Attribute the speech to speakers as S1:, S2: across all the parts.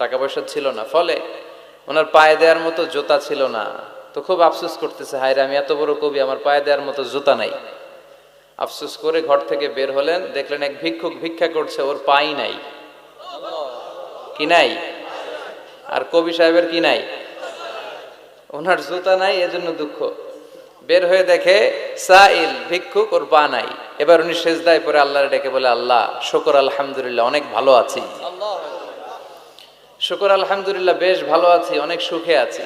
S1: টাকা পয়সা ছিল না, ফলে ওনার পায়ে দেওয়ার মতো জুতা ছিল না। তো খুব আফসোস করতেছে, হায়রে আমি এত বড় কবি, আমার পায়ে দেওয়ার মতো জুতা নাই। আফসোস করে ঘর থেকে বের হলেন, দেখলেন এক ভিক্ষুক ভিক্ষা করছে, ওর পাই নাই। কি নাই? আর কবি সাহেবের কি নাই? ওনার জুতা নাই, এজন্য দুঃখ। বের হয়ে দেখে সাইল ভিক্ষুক, ওর পা নাই। এবার উনি সেজদায় পড়ে আল্লাহর ডেকে বলে, আল্লাহ শুকর আলহামদুলিল্লাহ, অনেক ভালো আছি। শুকর আলহামদুলিল্লাহ, বেশ ভালো আছি, অনেক সুখে আছি।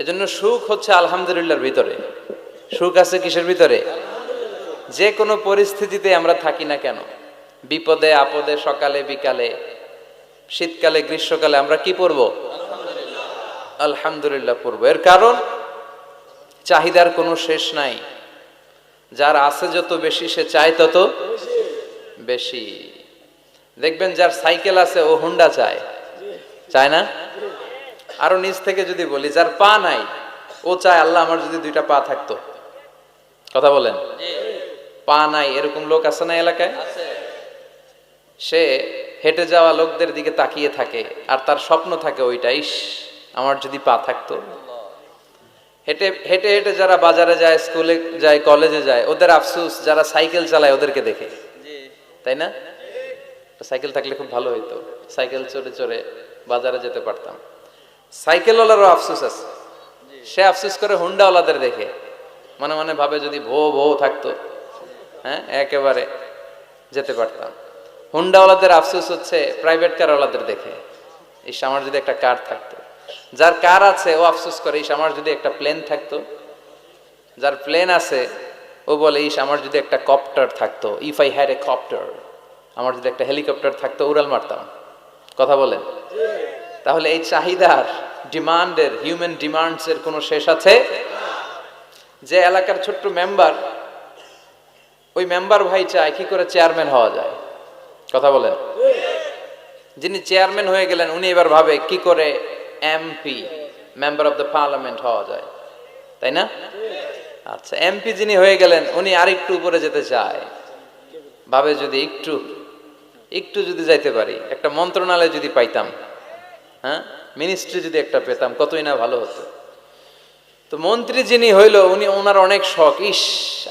S1: এজন্য সুখ হচ্ছে আলহামদুলিল্লাহর ভিতরে। সুখ আছে কিসের ভিতরে? যে কোনো পরিস্থিতিতে আমরা থাকি না কেন, বিপদে আপদে, সকালে বিকালে, শীতকালে গ্রীষ্মকালে, আমরা কি পড়বো? আলহামদুলিল্লাহ পড়বো। এর কারণ চাহিদার কোনো শেষ নাই। যার আছে যত বেশি, সে চায় তত বেশি। দেখবেন যার সাইকেল আছে ও হুন্ডা চায়, চায় না? আরো নিচ থেকে যদি বলি, যার পা নাই ও চায়, আল্লাহ আমার যদি দুইটা পা থাকতো। কথা বলেন। পা নাই এরকম লোক আছে না এলাকায়? সে হেঁটে যাওয়া লোকদের দিকে তাকিয়ে থাকে, আর তার স্বপ্ন থাকে ওইটা, ইস আমার যদি পা থাকতো। হেঁটে হেঁটে হেঁটে যারা বাজারে যায়, স্কুলে যায়, কলেজে যায়, ওদের আফসোস যারা সাইকেল চালায় ওদেরকে দেখে, তাই না? সাইকেল থাকলে খুব ভালো হইতো, সাইকেল চড়ে চড়ে বাজারে যেতে পারতাম। সাইকেলওয়ালারও আফসোস আছে, সে আফসোস করে হুন্ডাওয়ালাদের দেখে, মনে মনে ভাবে যদি ভো ভো থাকতো, হ্যাঁ একেবারে যেতে পারতাম। হুন্ডাওয়ালাদের আফসোস হচ্ছে প্রাইভেট কারওয়ালাদের দেখে, ইস আমার যদি একটা কার থাকতো। যার কার আছে ও আফসোস করে, ইস আমার যদি একটা প্লেন থাকতো। যার প্লেন আছে ও বলে, ইস আমার যদি একটা কপ্টার থাকতো, if I had a copter, আমার যদি একটা হেলিকপ্টার থাকতো, উড়াল মারতাম। কথা বলেন। তাহলে এই চাহিদার, ডিমান্ডের, হিউম্যান ডিমান্ডস এর কোনো শেষ আছে? যে এলাকার ছোট্ট মেম্বার, ওই মেম্বার ভাই চায় কি করে চেয়ারম্যান হওয়া যায়। কথা বলেন। যিনি চেয়ারম্যান হয়ে গেলেন, উনি এবার ভাবে কি করে MP, member of the parliament হওয়া যায়, তাই না? আচ্ছা, এমপি যিনি হয়ে গেলেন, উনি আরেকটু উপরে যেতে চায়, ভাবে যদি একটু একটু যদি যাইতে পারি, একটা মন্ত্রণালয় যদি পাইতাম, হ্যাঁ মিনিস্ট্রি যদি একটা পেতাম, কতই না ভালো হতো। তো মন্ত্রী যিনি হইল, উনি ওনার অনেক শখ, ইস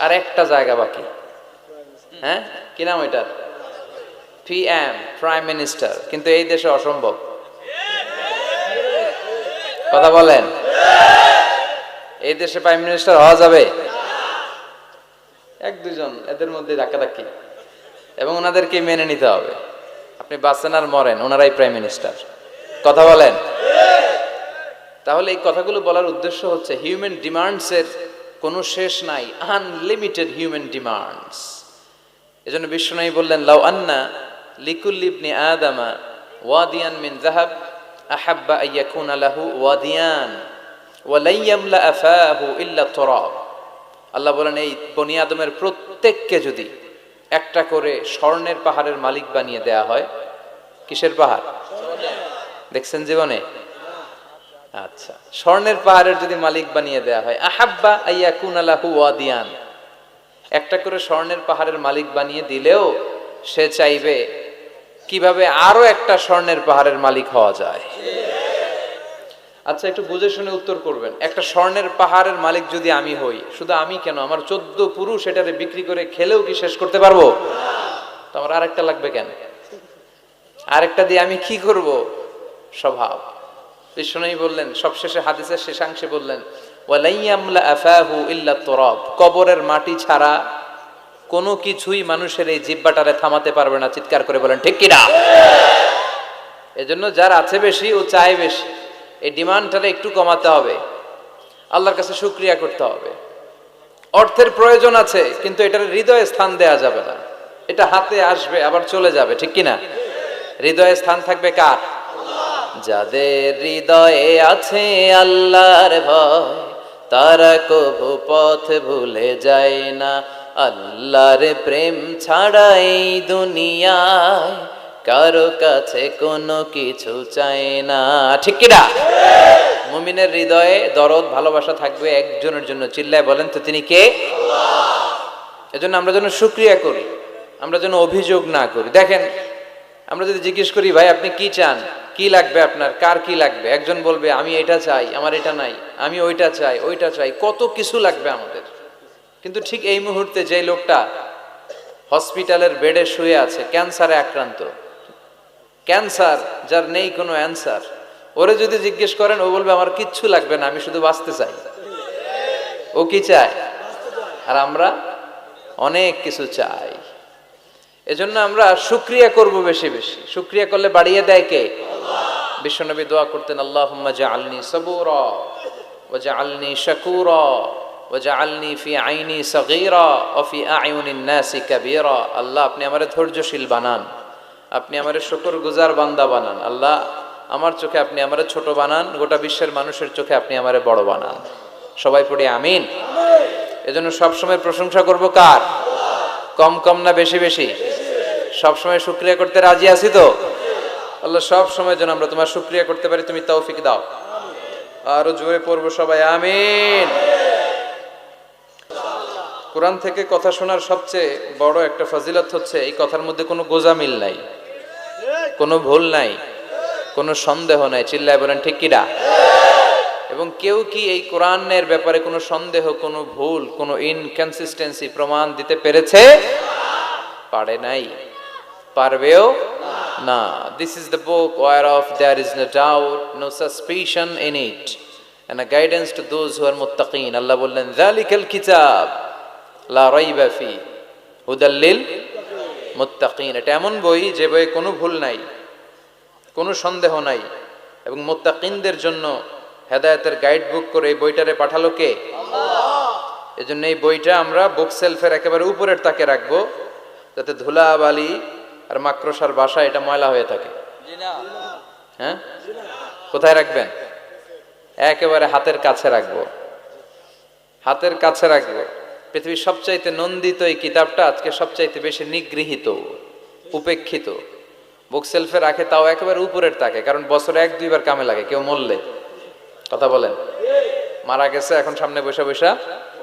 S1: আর একটা জায়গা বাকি, হ্যাঁ কি নাম ওইটার? PM, prime minister. কিন্তু এই দেশে অসম্ভব। কথা বলেন। এই দেশে প্রাইম মিনিস্টার হওয়া যাবে? এক দুজন এদের মধ্যে ধাক্কাধাক্কি, এবং ওনাদেরকে মেনে নিতে হবে। আপনি বাঁচেন আর মরেন, ওনারাই প্রাইম মিনিস্টার। কথা বলেন। তাহলে এই কথাগুলো বলার উদ্দেশ্য হচ্ছে, হিউম্যান ডিমান্ডস এর কোনো শেষ নাই, আনলিমিটেড হিউম্যান ডিমান্ডস। এজন্য বিশ্বনবী বললেন, লাউ আন্না লিকুল্লি ইবনি আদামা ওয়াদিয়ান মিন যাহাব আহাব্বা আইয়াকুনা লাহু ওয়াদিয়ান ওয়া লা ইয়ামলা আফাহু ইল্লা তুরাব। আল্লাহ বলেন, এই বনি আদমের প্রত্যেককে যদি একটা করে স্বর্ণের পাহাড়ের মালিক বানিয়ে দেয়া হয়। কিসের পাহাড় দেখছেন জীবনে? আচ্ছা, স্বর্ণের পাহাড়ের যদি মালিক বানিয়ে দেয়া হয়, আহাব্বা আইয়াকুনা লাহু ওয়াদিয়ান, একটা করে স্বর্ণের পাহাড়ের মালিক বানিয়ে দিলেও সে চাইবে কিভাবে আরো একটা স্বর্ণের পাহাড়ের মালিক হওয়া যায়। আচ্ছা, একটু বুঝে শুনে উত্তর করবেন। একটা স্বর্ণের পাহাড়ের মালিক যদি আমি হই, শুধু আমি কেন, আমার 14 পুরুষ এটারে বিক্রি করে খেলেও কি শেষ করতে পারবো? তো আমার আরেকটা লাগবে কেন? আরেকটা দিয়ে আমি কি করব? স্বভাব। বিশ্বনবী বললেন, সবশেষে হাদিসের শেষাংশে বললেন, ওয়ালা ইয়ামলা আফাহু ইল্লা তুরাব, কবরের মাটি ছাড়া কোনো কিছুই মানুষের এই জিহ্বাটারে থামাতে পারবে না। চিৎকার করে বলেন ঠিক কিনা? এজন্য যার আছে বেশি, ও চায় বেশি, এই ডিমান্ডটারে একটু কমাতে হবে, আল্লাহর কাছে শুকরিয়া করতে হবে। অর্থের প্রয়োজন আছে, কিন্তু এটার হৃদয়ে স্থান দেয়া যাবে না। এটা হাতে আসবে আবার চলে যাবে, ঠিক কিনা? হৃদয়ে স্থান থাকবে কার? যাদের হৃদয়ে আছে আল্লাহর ভয়, তারা কভু পথ ভুলে যায় না। আল্লাহর প্রেম ছাড়া এই দুনিয়ায় কারো কাছে কোনো কিছু চায় না, ঠিক কিনা? মুমিনের হৃদয়ে দরদ, ভালোবাসা থাকবে একজনের জন্য। চিল্লায় বলেন তো, তিনি কে? এজন্য আমরা যেন শুকরিয়া করি, আমরা যেন অভিযোগ না করি। দেখেন, আমরা যদি জিজ্ঞেস করি, ভাই আপনি কি চান, কি লাগবে আপনার, কার কি লাগবে? একজন বলবে আমি এটা চাই, আমার এটা নাই, আমি ওইটা চাই, ওইটা চাই, কত কিছু লাগবে আমাদের। কিন্তু ঠিক এই মুহূর্তে যে লোকটা হসপিটালের বেডে শুয়ে আছে, ক্যান্সারে আক্রান্ত, ক্যান্সার যার নেই কোনো অ্যান্সার, ওরে যদি জিজ্ঞেস করেন, ও বলবে আমার কিচ্ছু লাগবে না, আমি শুধু বাঁচতে চাই। ও কি চায়? আর আমরা অনেক কিছু চাই। এজন্য আমরা শুকরিয়া করব বেশি বেশি। শুকরিয়া করলে বাড়িয়ে দেয় কে? বিশ্বনবী দোয়া করতেন, আল্লাহুম্মা জাআলনি সাবুরা ওয়া জাআলনি শাকুরা ওয়া জাআলনি ফি আইনি সাগীরা ওয়া ফি আ'য়ুনিন নাসি কাবীরা। আল্লাহ, আপনি আমারে ধৈর্যশীল বানান, আপনি আমারে শুকরগুজার বান্দা বানান। আল্লাহ, আমার চোখে আপনি আমারে ছোট বানান, গোটা বিশ্বের মানুষের চোখে আপনি আমারে বড় বানান। সবাই পড়ি আমিন। এজন্য সবসময় প্রশংসা করব কার? কম কম না বেশি বেশি? সবসময় শুকরিয়া করতে রাজি আছি তো? আল্লাহ সব সময় যেন আমরা তোমার শুকরিয়া করতে পারি, তুমি তৌফিক দাও। আরো জোরে পড়বো সবাই আমিন। কোরআন থেকে কথা শোনার সবচেয়ে বড় একটা ফজিলত হচ্ছে এই কথার মধ্যে কোনো গোজামিল নাই, কোনো ভুল নাই, কোনো সন্দেহ নাই। চিল্লায় বলেন ঠিক কিনা? এবং কেউ কি এই কোরআনের ব্যাপারে কোনো সন্দেহ, কোনো ভুল, কোনো ইনকনসিস্টেন্সি প্রমাণ দিতে পেরেছে? পারে নাই, পারবেও না। This is the book whereof there is no doubt, no suspicion in it, and a guidance to those who are muttaqin. আল্লাহ বললেন, যালিকাল কিতাব লা রাইবা ফি হুদাল লিল মুত্তাকিন। এটা এমন বই যে বইয়ে কোনো ভুল নাই, কোনো সন্দেহ নাই, এবং মুত্তাকিনদের জন্য হেদায়েতের গাইড বুক করে এই বইটারে পাঠালো কে? আল্লাহ। এজন্য এই বইটা আমরা বুক সেলফের একেবারে উপরের তাকে রাখবো, যাতে ধুলা বালি আর মাকড়সার বাসা এটা ময়লা হয়ে থাকে। হ্যাঁ, কোথায় রাখবেন? একেবারে হাতের কাছে রাখবো, হাতের কাছে রাখবো। পৃথিবীর সবচাইতে নন্দিত এই কিতাবটা আজকে সবচাইতে বেশি নিগৃহীত, উপেক্ষিত। বুক সেলফে রাখে, তাও একেবারে উপরের তাকে, কারণ বছরে 1-2 বার কামে লাগে। কেউ মরলে, কথা বলেন, মারা গেছে, এখন সামনে বসে বসে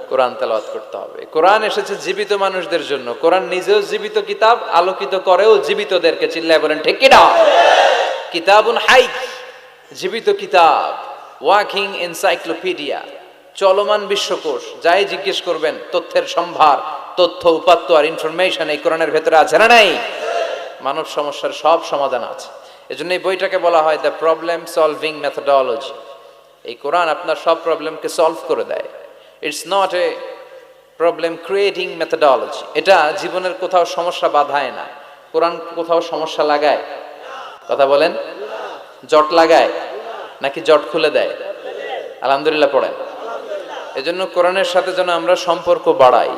S1: কোরআন তেলাওয়াত করতে হবে। কোরআন এসেছে জীবিত মানুষদের জন্য। কোরআন নিজেও জীবিত কিতাব, আলোকিত করেও জীবিতদেরকে। চিল্লায় বলেন ঠিক কিনা? কিতাবুন হাই, জীবিত কিতাব, ওয়াকিং এনসাইক্লোপিডিয়া, চলমান বিশ্বকোষ। যাই জিজ্ঞেস করবেন, তথ্যের সম্ভার, তথ্য উপাত্ত আর ইনফরমেশন এই কোরআনের ভেতরে আছে না নাই? মানব সমস্যার সব সমাধান আছে। এজন্য এই বইটাকে বলা হয় দ্য প্রবলেম সলভিং মেথোডোলজি। এই কোরআন আপনার সব প্রবলেমকে সলভ করে দেয়। It's not a problem creating methodology. এটা জীবনের কোথাও সমস্যা বাধায় না। কোরআন কোথাও সমস্যা লাগায়? কথা বলেন, জট লাগায় নাকি জট খুলে দেয়? আলহামদুলিল্লাহ পড়েন। এজন্য কোরআনের সাথে যেন আমরা সম্পর্ক বাড়াই।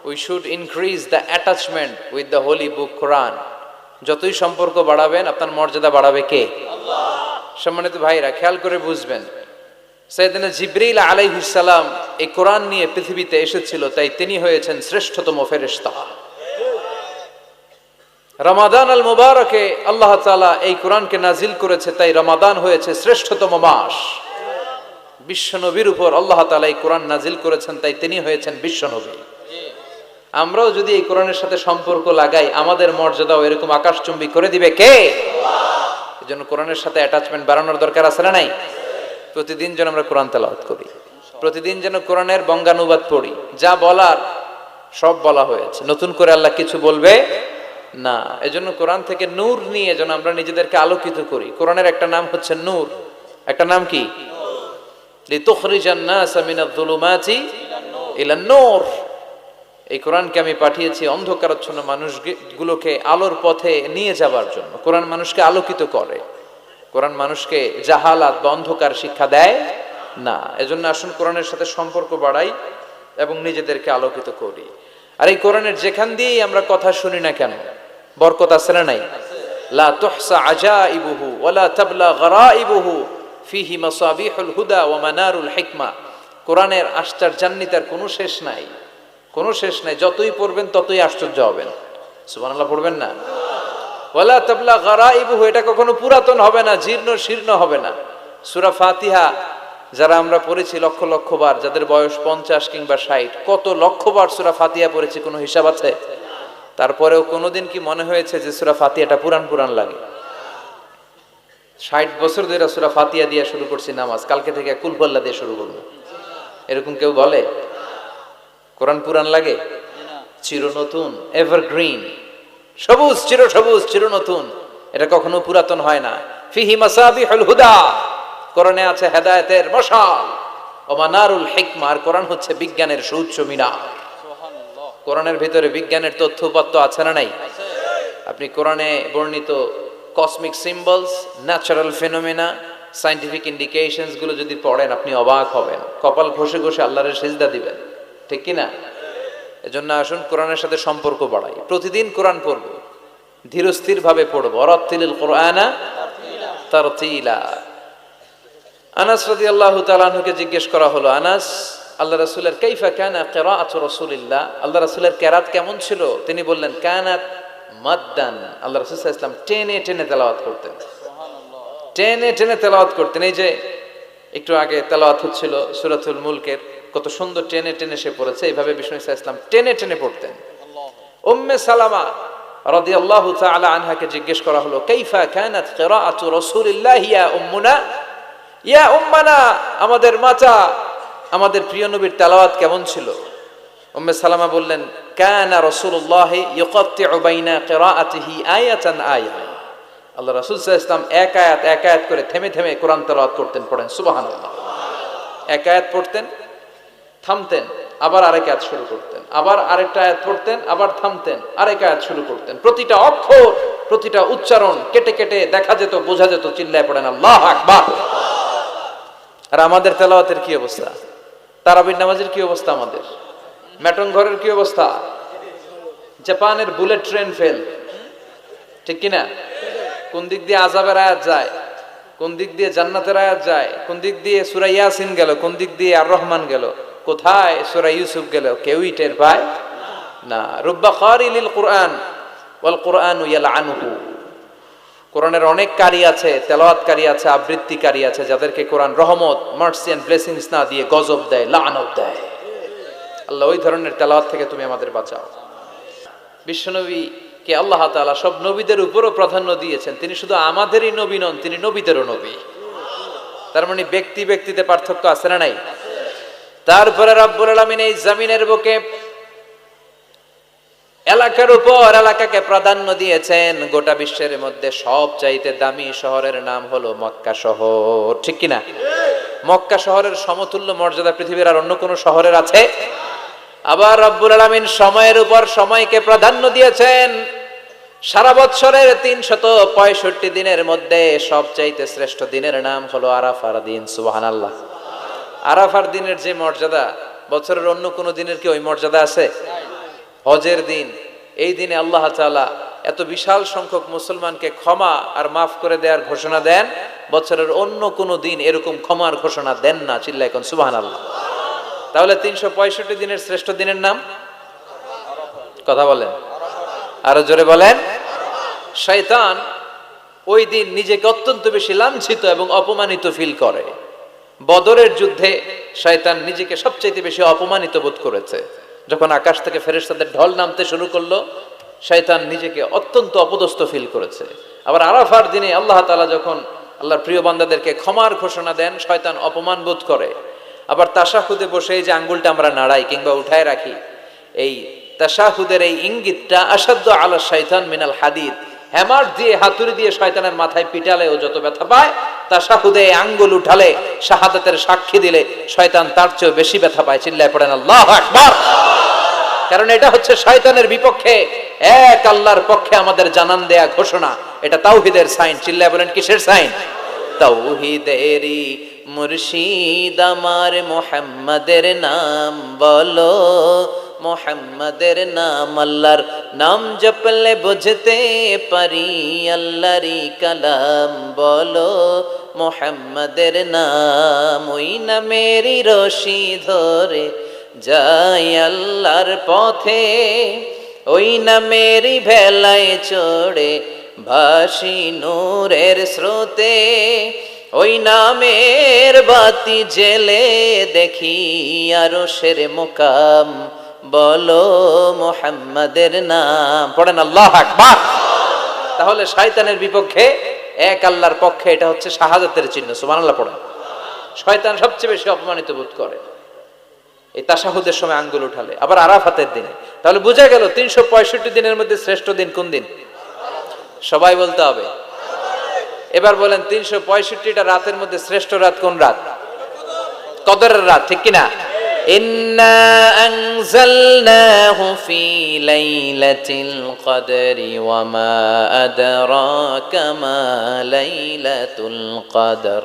S1: We should increase the attachment with the holy book Quran. যতই সম্পর্ক বাড়াবেন, আপনার মর্যাদা বাড়াবে কে? আল্লাহ। সম্মানিত ভাইরা, খেয়াল করে বুঝবেন, সাইয়েদনা জিবরিল আলাইহিস সালাম এই কোরআন নিয়ে পৃথিবীতে এসেছিল, তাই তিনি হয়েছেন শ্রেষ্ঠতম ফেরেশতা। রমাদান আল মুবারকে আল্লাহ তাআলা এই কোরআনকে নাজিল করেছে, তাই রমাদান হয়েছে শ্রেষ্ঠতম মাস। বিশ্বনবীর উপর আল্লাহ তাআলা এই কোরআন নাজিল করেছেন, তাই তিনি হয়েছেন বিশ্বনবী। আমরাও যদি এই কোরআনের সাথে সম্পর্ক লাগাই, আমাদের মর্যাদাও এরকম আকাশচুম্বী করে দিবে কে? আল্লাহ। এজন্য কোরআনের সাথে অ্যাটাচমেন্ট বাড়ানোর দরকার আছে না নাই? প্রতিদিন যেন আমরা কোরআন তেলাওয়াত করি, প্রতিদিন যেন কোরআনের বঙ্গানুবাদ পড়ি। যা বলার সব বলা হয়েছে, নতুন করে আল্লাহ কিছু বলবে না। এজন্য কোরআন থেকে নূর নিয়ে যেন আমরা নিজেদেরকে আলোকিত করি। কোরআনের একটা নাম হচ্ছে নূর, একটা নাম কি? লিতুখরিজান নাস মিনাজ যুলুমাতি ইলান নূর। এই কোরআনকে আমি পাঠিয়েছি অন্ধকারাচ্ছন্ন মানুষগুলোকে আলোর পথে নিয়ে যাবার জন্য। কোরআন মানুষকে আলোকিত করে, কোরআন মানুষকে জাহালাত বা অন্ধকার শিক্ষা দেয় না। এজন্য আসুন কোরআনের সাথে সম্পর্ক বাড়াই এবং নিজেদেরকে আলোকিত করি। আর এই কোরআনের যেখান দিয়েই আমরা কথা শুনি না কেন, বরকত আছে না নাই? লা তুহসা আজাইবুহু ওয়ালা তাবলা গরাইবুহু ফিহি মাসাবিহুল হুদা ওয়া মানারুল হিকমা। কোরআনের আশ্চর্যান্বিতার কোনো শেষ নাই, কোনো শেষ নাই। যতই পড়বেন ততই আশ্চর্য হবেন। সুবহানাল্লাহ পড়বেন না? ওয়ালা তাবলা গরাইবুহু, এটা কখনো পুরাতন হবে না, জীর্ণ শীর্ণ হবে না। সূরা ফাতিহা যারা আমরা পড়েছি লক্ষ লক্ষ বার, যাদের বয়স 50 কিংবা 60, কত লক্ষ বার সূরা ফাতিহা পড়েছি, কোনো হিসাব আছে? তারপরেও কোনোদিন কি মনে হয়েছে যে সূরা ফাতিহাটা পুরান পুরান লাগে? 60 বছর ধরে সূরা ফাতিহা দিয়ে শুরু করছি নামাজ, কালকে থেকে কুল হুয়াল্লাহ দিয়ে শুরু করব, এরকম কেউ বলে? কোরআন পুরান লাগে? চির নতুন, এভারগ্রিন, সবুজ, চির সবুজ, চির নতুন, এটা কখনো পুরাতন হয় না। ফিহি মাসাবিহুল হুদা, কোরআনে আছে হেদায়েতের মশাল, ওয়া মানারুল হিকমা, আর কোরআন হচ্ছে বিজ্ঞানের সুউচ্চ মিনার। কোরআনের ভিতরে বিজ্ঞানের তথ্য উপাত্ত আছে না নাই? আপনি কোরআনে বর্ণিত cosmic symbols, natural phenomena, scientific indications গুলো যদি পড়েন আপনি অবাক হবেন, কপাল ঘষে ঘষে আল্লাহর সিজদা দিবেন, ঠিক কি না? এজন্য আসুন কোরআনের সাথে সম্পর্ক বাড়াই, প্রতিদিন কোরআন পড়ব, ধীরস্থির ভাবে পড়ব। ওয়ারাত্তিলিল কোরআনা তারতিলা। আনাস রাদিয়াল্লাহু তাআলা আনহুকে জিজ্ঞেস করা হলো, আনাস, আল্লাহ রাসূলের কাইফা কানা কিরাআতু রাসূলিল্লাহ, আল্লাহ রাসূলের কিরাত কেমন ছিল? তিনি বললেন কানাত মাদ্দান, আল্লাহ রাসূল সাল্লাল্লাহু আলাইহি ওয়াসাল্লাম টেনে টেনে তেলাওয়াত করতেন, টেনে টেনে তেলাওয়াত করতেন। এই যে একটু আগে তেলাওয়াত হচ্ছিল সূরাতুল মুলকের, কত সুন্দর টেনে টেনে সে পড়েছে, এইভাবে বিষ্ণু সাল্লাল্লাহু আলাইহি ওয়াসাল্লাম টেনে টেনে পড়তেন। উম্মে সালামা রাদিয়াল্লাহু তাআলা আনহাকে জিজ্ঞেস করা হলো, কাইফা কানাত কিরাআতু রাসূলিল্লাহ ইয়া উম্মুনা, ইয়া উম্মানা, আমাদের মাতা, আমাদের প্রিয় নবীর তেলাওয়াত কেমন ছিল? উম্মে সালামা বললেন, কানা রাসূলুল্লাহ ইয়াকাত্তিউ বাইনা কিরাআতিহি আয়াতান আয়া, আল্লাহ রাসূল সাল্লাল্লাহু আলাইহি ওয়াসাল্লাম এক আয়াত এক আয়াত করে থেমে থেমে কোরআন তেলাওয়াত করতেন। পড়েন সুবহানাল্লাহ। এক আয়াত পড়তেন, থামতেন, আবার আরেক আয়াত শুরু করতেন, আবার আরেকটা আয়াত পড়তেন, আবার থামতেন, আরেক আয়াত শুরু করতেন। প্রতিটা অক্ষর, প্রতিটা উচ্চারণ কেটে কেটে দেখা যেত, বোঝা যেত। চিল্লায় পড়েন আল্লাহু আকবার। আর আমাদের তেলাওয়াতের কি অবস্থা? তারাবির নামাজের কি অবস্থা? আমাদের মেটন ঘরের কি অবস্থা? জাপানের বুলেট ট্রেন ফেল, ঠিক কিনা? কোন দিক দিয়ে আযাবের আয়াত যায়, কোন দিক দিয়ে জান্নাতের আয়াত যায়, কোন দিক দিয়ে সূরা ইয়াসিন গেল, কোন দিক দিয়ে আর রহমান গেল, কোথায় সূরা ইউসুফ গেল, কেউই টের পায় না। রুব্বা কারিলিল কুরআন ওয়াল কুরআনু ইয়ালআনুহু, কোরআনের অনেক কারি আছে, তেলাওয়াতকারী আছে, আবৃত্তিকারী আছে, যাদেরকে কোরআন রহমত, মার্সি এন্ড ব্লেসিংস না দিয়ে গজব দেয়, লাআনত দেয়। আল্লাহ ওই ধরনের তেলাওয়াত থেকে তুমি আমাদের বাঁচাও। বিশ্বনবীকে আল্লাহ তাআলা সব নবীদের উপরও প্রাধান্য দিয়েছেন। তিনি শুধু আমাদেরই নবী নন, তিনি নবীদেরও নবী। তার মানে ব্যক্তি ব্যক্তিতে পার্থক্য আছে না নাই? তারপরে রব্বুল আলামিন এই জমিনের বুকে এলাকার উপর এলাকাকে প্রাধান্য দিয়েছেন। গোটা বিশ্বের মধ্যে সবচাইতে দামি শহরের নাম হলো মক্কা শহর, ঠিক কিনা? মক্কা শহরের সমতুল্য মর্যাদা পৃথিবীর আর অন্য কোন শহরের আছে? আবার রব্বুল আলামিন সময়ের উপর সময়কে প্রাধান্য দিয়েছেন। সারা বছরের 365 দিনের মধ্যে সবচাইতে শ্রেষ্ঠ দিনের নাম হলো আরাফার দিন। সুবহানাল্লাহ। আরাফার দিনের যে মর্যাদা, বছরের অন্য কোন দিনের কি ওই মর্যাদা আছে? হজের দিন, এই দিনে আল্লাহ তাআলা এত বিশাল সংখ্যক মুসলমানকে ক্ষমা আর মাফ করে দেওয়ার ঘোষণা দেন, বছরের অন্য কোন দিন এরকম ক্ষমার ঘোষণা দেন না। চিল্লায় কোন সুবহানাল্লাহ। তাহলে 365 দিনের শ্রেষ্ঠ দিনের নাম? কথা বলেন, আরো জোরে বলেন। শয়তান ওই দিন নিজেকে অত্যন্ত বেশি লাঞ্ছিত এবং অপমানিত ফিল করে। বদরের যুদ্ধে শয়তান নিজেকে সবচেয়ে বেশি অপমানিত বোধ করেছে। যখন আকাশ থেকে ফেরেশতাদের ঢল নামতে শুরু করলো, শয়তান নিজেকে অত্যন্ত অপদস্থ ফিল করেছে। আবার আরাফার দিনে আল্লাহ তাআলা যখন আল্লাহর প্রিয় বান্দাদেরকে ক্ষমার ঘোষণা দেন, শয়তান অপমান বোধ করে। আবার তাশাহুদে বসে এই যে আঙ্গুলটা আমরা নাড়াই কিংবা উঠায় রাখি, এই তাশাহুদের এই ইঙ্গিতটা আসাদ্দু আলা শাইতান মিনাল হাদিদ, হ্যামার দিয়ে, হাতুড়ি দিয়ে শয়তানের মাথায় পিটালে ও যত ব্যথা পায়, তাশাহুদে আঙ্গুল উঠালে, শাহাদাতের সাক্ষী দিলে শয়তান তার চেয়ে বেশি ব্যথা পায়। চিল্লায় পড়েন আল্লাহু আকবার। কারণ এটা হচ্ছে শয়তানের বিপক্ষে এক আল্লাহর পক্ষে আমাদের জানান দেয়া ঘোষণা। এটা তাওহীদের সাইন। চিল্লায় বলেন কিসের সাইন? তাওহীদেরই মুর্শিদ আমার মুহাম্মাদের নাম বলো, মুহাম্মাদের নাম, আল্লাহর নাম জপলে বুঝতে পারি আল্লাহরই কালাম বলো, মুহাম্মাদের নাম। ওই নামেরই রশি ধরে যাই আল্লাহর পথে, ওই নামেরই ভেলায় চড়ে ভাসি নূরের স্রোতে, ওই নামের বাতি জেলে দেখি আরশের মুকাম বলো, মুহাম্মাদের নাম। পড়েন আল্লাহু আকবার। তাহলে শয়তানের বিপক্ষে এক আল্লাহর পক্ষে এটা হচ্ছে শাহাদাতের চিহ্ন। সুবহানাল্লাহ পড়েন। শয়তান সবচেয়ে বেশি অপমানিত বোধ করে এই তাশাহুদের সময় আঙ্গুল উঠালে, আবার আরাফাতের দিনে। তাহলে বোঝা গেল 365 দিনের মধ্যে শ্রেষ্ঠ দিন কোন দিন? সবাই বলতে হবে। এবার বলেন 365টা রাতের মধ্যে শ্রেষ্ঠ রাত কোন রাত? কদরের রাত, ঠিক কিনা? ইন্না আনজালনাহু ফি লাইলাতিল কদরি ওয়া মা আদরাকা মা লাইলাতুল কদর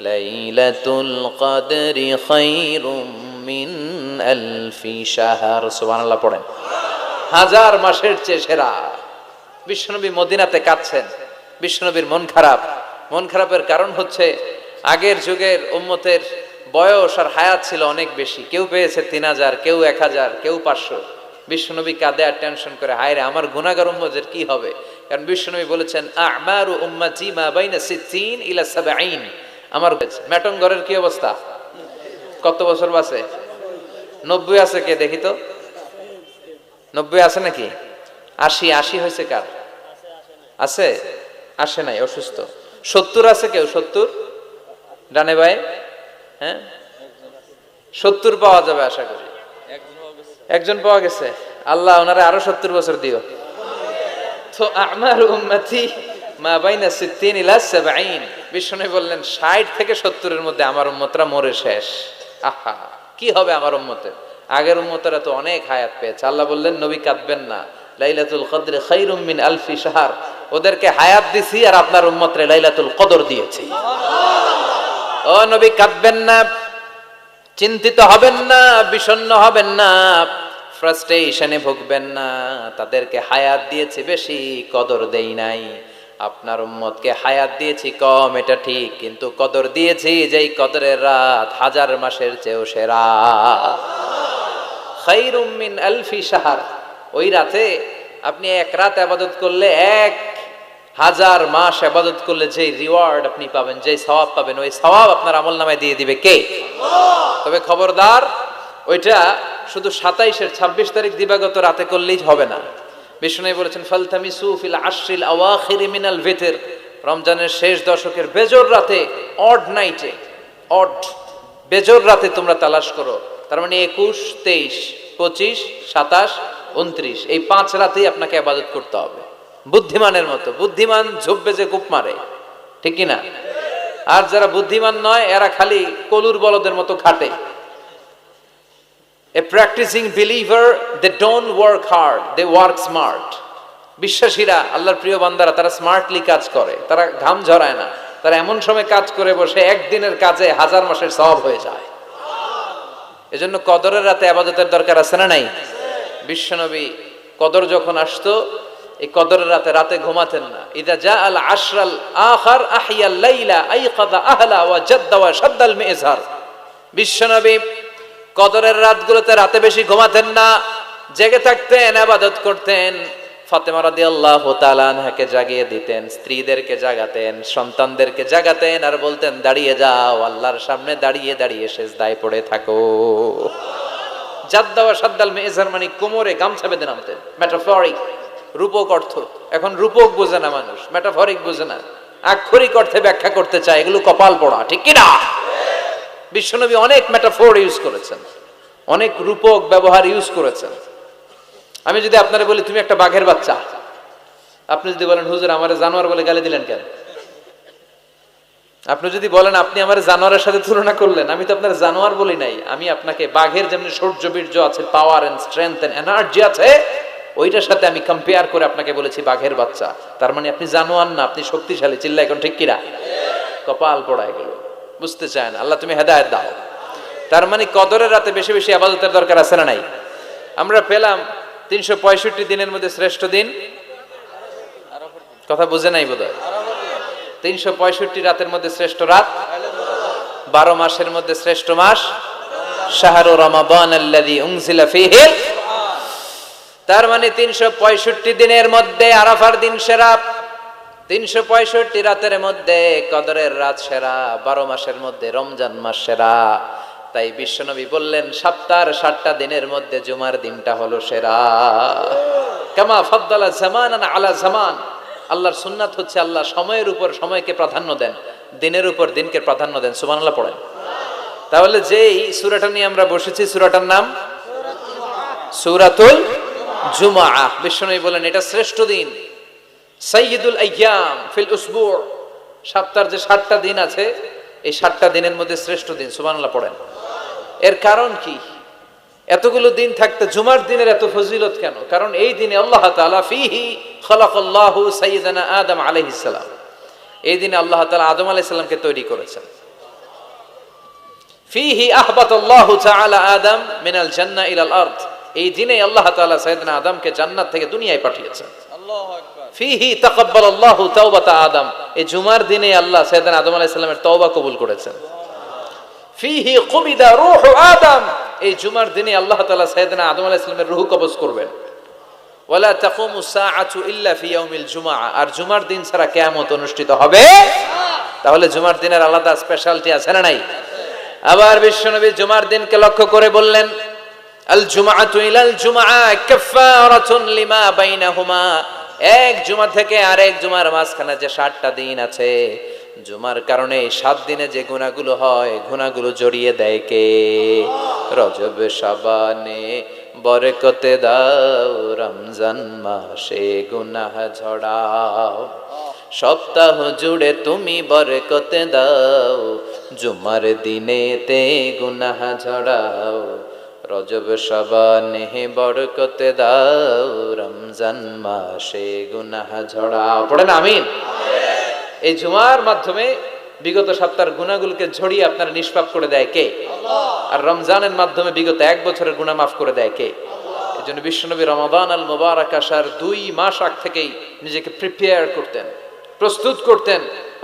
S1: লাইলাতুল কদরি খায়রুম মিন আলফি শাহর। সুবহানাল্লাহ পড়েন। হাজার মাসের চেয়ে সেরা। বিশ্বনবী মদিনাতে কাঁদছেন, বিশ্বনবীর মন খারাপ। মন খারাপের কারণ হচ্ছে আগের যুগের উম্মতের বয়স আর হায়াত ছিল অনেক বেশি। কেউ পেয়েছে 3000, কেউ 1000, কেউ 500। বিশ্বনবী কাঁদে আর টেনশন করে, হায় রে আমার গুনাহগার উম্মতের কি হবে? কারণ বিশ্বনবী বলেছেন আমারু উম্মতি মা বাইনা 60 ইলা 70। আমার মেটং ঘরের কি অবস্থা? কত বছর বাঁচে? 90 আছে কে দেখি তো? 90 আছে নাকি? 80 হয়েছে কার? আছে? আসে নাই, অসুস্থ। 70 আছে কেউ? 70 ডানে ভাই? হ্যাঁ, 70 পাওয়া যাবে আশা করি। একজন পাওয়া গেছে। আল্লাহ ওনারে আরো 70 বছর দিও। তো আমার উম্মতি মা বাইনা 60 ইলা 70। বিষ্ণু বললেন 60 থেকে 70-এর মধ্যে আমার উম্মতরা মরে শেষ। আহা, কি হবে আমার উম্মতের? আগের উম্মতরা তো অনেক হায়াত পেয়েছে। আল্লাহ বললেন নবী কাঁদবেন না, লাইলাতুল কদরে খায়রুম মিন আলফি শাহর। ওদেরকে হায়াত দিছি আর আপনার উম্মতরে লাইলাতুল কদর দিয়েছি। ও নবী কাঁদবেন না, চিন্তিত হবেন না, বিষণ্ণ হবেন না, ফ্রাস্ট্রেশনে ভুগবেন না। তাদেরকে হায়াত দিয়েছি বেশি, কদর দেই নাই। আপনার উম্মতকে হায়াত দিয়েছি কম, এটা ঠিক, কিন্তু কদর দিয়েছি যেই কদরের রাত 1000 মাসের চেয়েও সেরা। খায়রুম মিন আলফি শাহর। ওই রাতে আপনি এক রাত ইবাদত করলে 1000 মাস ইবাদত করলে যে রিওয়ার্ড আপনি পাবেন, যে সওয়াব পাবেন, ওই সওয়াব আপনার আমলনামায় দিয়ে দিবে কে? তবে খবরদার, ওইটা শুধু 27-এর 26 তারিখ দিবাগত রাতে করলেই হবে না। বিষ্ণু বলেছেন ফালতামিসু ফিল আশরিল আওয়াখির মিনাল ভিতর। রমজানের শেষ দশকের বেজোর রাতে, অড নাইটে, অড বেজোর রাতে তোমরা তালাশ করো। তার মানে 21, 23, 25, 27, 29 এই 5 রাতেই আপনাকে ইবাদত করতে হবে বুদ্ধিমানের মতো। বুদ্ধিমান ঝুপবে যে কূপ মারে, ঠিক কি না? আর যারা বুদ্ধিমান নয় এরা খালি কলুর বলদের মতো খাটে। A practicing believer, they don't work hard, they work smart. বিশ্বাসীরা, আল্লাহর প্রিয় বান্দারা, তারা স্মার্টলি কাজ করে, তারা ঘাম ঝরায় না। তারা এমন সময় কাজ করে বসে একদিনের কাজে 1000 মাসের সওয়াব হয়ে যায়। এজন্য কদরের রাতে ইবাদতের দরকার আছে না নাই? বিশ্বনবী কদর যখন আসতো, এই কদরের রাতে ঘুমাতেন না। ইদা জাআল আশরাল আখার আহইয়াল লাইলা আইকাযা আহলা ওয়া জাদ্দা ওয়া শাদ্দাল মিজহার। বিশ্বনবী কদরের রাতগুলোতে রাতে বেশি ঘুমাতেন না, জেগে থাকতেন, ইবাদত করতেন। ফাতেমা রাদিয়াল্লাহু তাআলা আনহাকে জাগিয়ে দিতেন, স্ত্রীদেরকে জাগাতেন, সন্তানদেরকে জাগাতেন আর বলতেন দাঁড়িয়ে যাও, আল্লাহর সামনে দাঁড়িয়ে দাঁড়িয়ে সিজদায় পড়ে থাকো। জাদ্দা ওয়া শাদ্দাল মিজহার মানে কোমরে গামছা বেঁধে নামতেন। মেটাফরিক, রূপক অর্থ। এখন রূপক বোঝে না মানুষ, মেটাফরিক বোঝে না, আক্ষরিক অর্থে ব্যাখ্যা করতে চায়, এগুলো কপাল পড়া, ঠিক কি না? বিশ্বনবী অনেক মেটাফোর ইউজ করেছেন, অনেক রূপক ব্যবহার ইউজ করেছেন। আমি যদি আপনারা বলি তুমি একটা বাঘের বাচ্চা, আপনি যদি বলেন হুজুর আমারে জানোয়ার বলে গালি দিলেন কেন? আপনি যদি বলেন আপনি আমারে জানোয়ারের সাথে তুলনা করলেন, আমি তো আপনার জানোয়ার বলি নাই, আমি আপনাকে বাঘের যেমন শৌর্য বীর্য আছে, power and strength and energy আছে, ওইটার সাথে আমি কম্পেয়ার করে আপনাকে বলেছি বাঘের বাচ্চা। তার মানে আপনি জানোয়ার না, আপনি শক্তিশালী। চিল্লা এখন ঠিক কিনা? কপাল পড়া এগুলো বুঝতে চায় না। আল্লাহ তুমি হেদায়েত দাও। তার মানে কদরের রাতে বেশি বেশি ইবাদতের দরকার আছে না নাই? আমরা পেলাম 365 দিনের মধ্যে শ্রেষ্ঠ দিন। কথা বুঝে নাই বোধহয়। 365 রাতের মধ্যে শ্রেষ্ঠ রাত, 12 মাসের মধ্যে শ্রেষ্ঠ মাস, শাহরু রমাদান আল্লাযী উনজিলা ফীহি। তার মানে 365 দিনের মধ্যে আরাফার দিন সেরা, 365 রাতের মধ্যে কদরের রাত সেরা, 12 মাসের মধ্যে রমজান মাস সেরা। তাই বিশ্বনবী বললেন সপ্তাহের 7টা দিনের মধ্যে জুমার দিনটা হলো সেরা। কামা ফাদ্দালা জামানান আলা জামান, আল্লাহর সুন্নাত হচ্ছে আল্লাহ সময়ের উপর সময়কে প্রাধান্য দেন, দিনের উপর দিনকে প্রাধান্য দেন। সুবহানাল্লাহ পড়েন। তাহলে যেই সূরাটা নিয়ে আমরা বসেছি, সূরাটার নাম সূরাতুল জুমআহ। বিশ্বনবী বলেন এটা শ্রেষ্ঠ দিন, সাইয়্যিদুল আইয়াম ফিল উসবু'। সপ্তাহের যে 60টা দিন আছে, এই 60টা দিনের মধ্যে শ্রেষ্ঠ দিন। সুবহানাল্লাহ পড়েন। এর কারণ কি? এতগুলো দিন থাকতে জুমার দিনের এত ফজিলত কেন? কারণ এই দিনে আল্লাহ তাআলা ফিহি খালাকাল্লাহু সাইয়্যিদানা আদম আলাইহিস সালাম, এই দিনে আল্লাহ তাআলা আদম আলাইহিস সালামকে তৈরি করেছেন। ফিহি আহবাতাল্লাহু তাআলা আদম মিনাল জান্নাহ ইলাল আরদ, এই দিনে আল্লাহ তাআলা সাইয়্যিদানা আদমকে জান্নাত থেকে দুনিয়ায় পাঠিয়েছেন। আল্লাহু আকবার। ফিহি তাকাব্বালাল্লাহু তাওবাতা আদম, এই জুমার দিনে আল্লাহ সাইয়্যিদানা আদম আলাইহিস সালামের তওবা কবুল করেছেন। ফিহি কুবিদা রূহু আদম, এই জুমার দিনে আল্লাহ তাআলা সাইয়্যিদানা আদম আলাইহিস সালামের রূহ কবজ করবেন। ওয়ালা তাকুমু সাআতু ইল্লা ফি ইয়াউমিল জুমআ, আর জুমার দিন ছাড়া কিয়ামত অনুষ্ঠিত হবে না। তাহলে জুমার দিনের আলাদা স্পেশালিটি আছে না নাই? আবার বিশ্বনবী জুমার দিনকে লক্ষ্য করে বললেন, আল জুমআতু ইলাল জুমআ কাফফারাতুন লিমা বাইনাহুমা, এক জুমা থেকে আরেক জুমার মাঝখানে যে 60টা দিন আছে, জুমার কারণে 7 দিনে যে গুনাহগুলো হয়, গুনাহগুলো জড়িয়ে দেয় কে? রজব শাবানে বরকতে দাও, রমজান মাসে গুনাহ ঝড়াও, সপ্তাহ জুড়ে তুমি বরকতে দাও, জুমার দিনেতে গুনাহ ঝড়াও, রজব শাবানে বরকতে দাও, রমজান মাসে গুনাহ ঝড়াও। পড়েন আমিন। এই জুমার মাধ্যমে বিগত সপ্তাহের গুনাহগুলোকে ঝরিয়ে আপনার নিষ্পাপ করে দেয় কে? আল্লাহ। আর রমজানের মাধ্যমে বিগত 1 বছরের গুনাহ মাফ করে দেয় কে? আল্লাহ। এজন্য বিশ্বনবী রমাদান আল মুবারাক আসার 2 মাস আগ থেকেই নিজেকে প্রিপেয়ার করতেন, প্রস্তুত করতেন।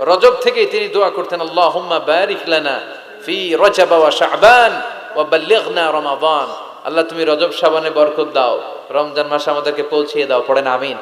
S1: রজব থেকেই তিনি দোয়া করতেন, আল্লাহুম্মা বারিক লানা ফি রজব ওয়া শাবান ওয়া বাল্লিগনা রমাদান। আল্লাহ তুমি রজব শাবানে বরকত দাও, রমজান মাসে আমাদেরকে পৌঁছিয়ে দাও। পড়েন আমিন।